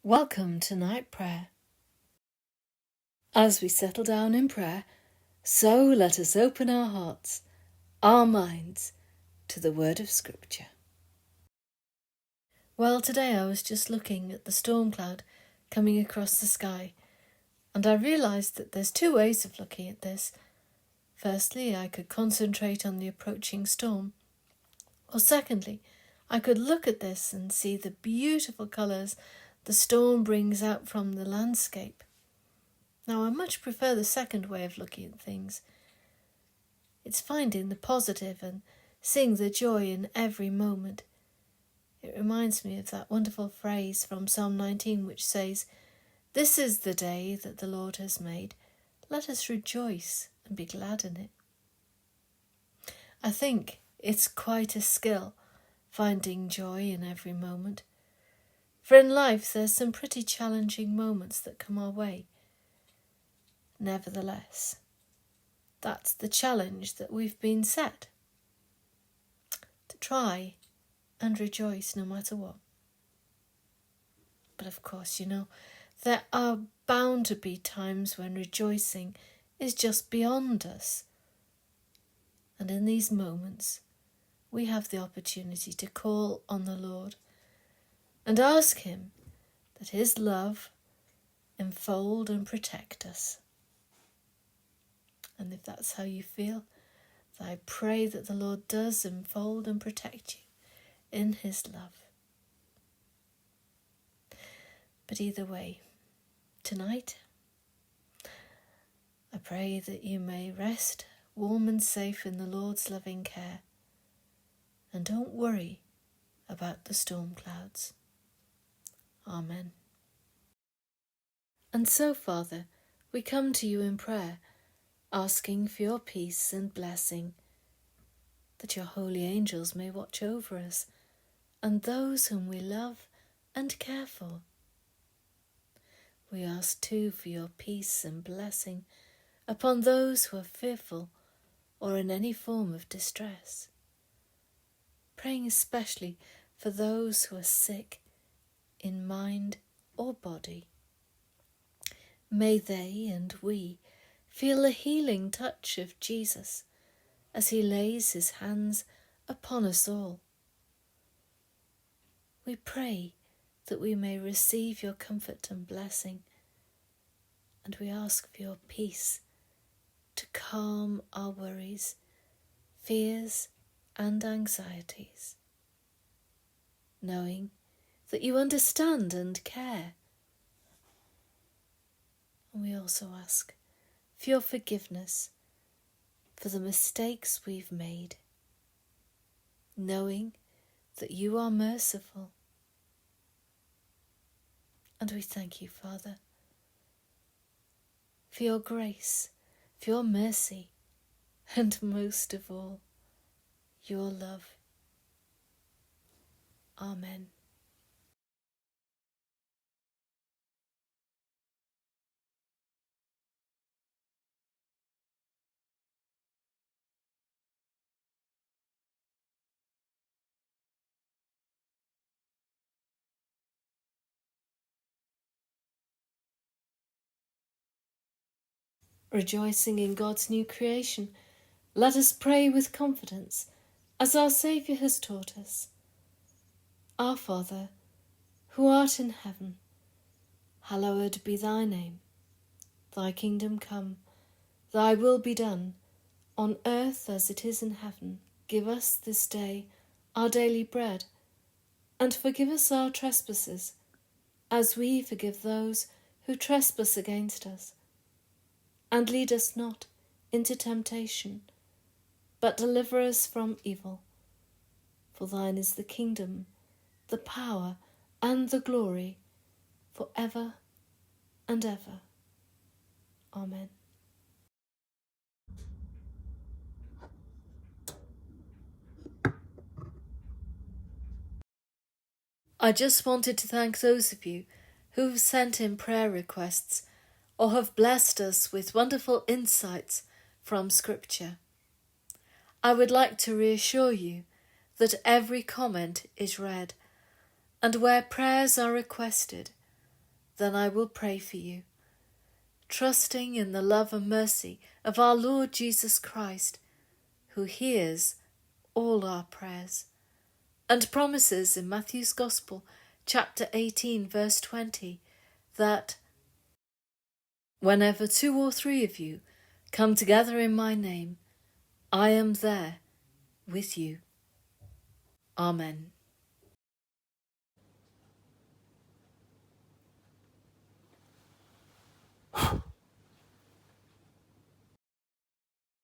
Welcome to night prayer. As we settle down in prayer, so let us open our hearts, our minds, to the word of Scripture. Well, today I was just looking at the storm cloud coming across the sky, and I realised that there's two ways of looking at this. Firstly, I could concentrate on the approaching storm, or secondly, I could look at this and see the beautiful colours the storm brings out from the landscape. Now, I much prefer the second way of looking at things. It's finding the positive and seeing the joy in every moment. It reminds me of that wonderful phrase from Psalm 19 which says, "This is the day that the Lord has made. Let us rejoice and be glad in it." I think it's quite a skill, finding joy in every moment. For in life there's some pretty challenging moments that come our way. Nevertheless, that's the challenge that we've been set. To try and rejoice no matter what. But of course, there are bound to be times when rejoicing is just beyond us. And in these moments, we have the opportunity to call on the Lord and ask Him that His love enfold and protect us. And if that's how you feel, I pray that the Lord does enfold and protect you in His love. But either way, tonight, I pray that you may rest warm and safe in the Lord's loving care, and don't worry about the storm clouds. Amen. And so, Father, we come to you in prayer, asking for your peace and blessing, that your holy angels may watch over us and those whom we love and care for. We ask too for your peace and blessing upon those who are fearful or in any form of distress, praying especially for those who are sick in mind or body. May they and we feel the healing touch of Jesus as He lays His hands upon us all. We pray that we may receive your comfort and blessing, and we ask for your peace to calm our worries, fears and anxieties, knowing that you understand and care. And we also ask for your forgiveness for the mistakes we've made, knowing that you are merciful. And we thank you, Father, for your grace, for your mercy, and most of all, your love. Amen. Rejoicing in God's new creation, let us pray with confidence, as our Saviour has taught us. Our Father, who art in heaven, hallowed be thy name. Thy kingdom come, thy will be done, on earth as it is in heaven. Give us this day our daily bread, and forgive us our trespasses, as we forgive those who trespass against us. And lead us not into temptation, but deliver us from evil. For thine is the kingdom, the power, and the glory, for ever and ever. Amen. I just wanted to thank those of you who have sent in prayer requests or have blessed us with wonderful insights from Scripture. I would like to reassure you that every comment is read, and where prayers are requested, then I will pray for you, trusting in the love and mercy of our Lord Jesus Christ, who hears all our prayers and promises in Matthew's Gospel, chapter 18, verse 20, that whenever 2 or 3 of you come together in my name, I am there with you. Amen.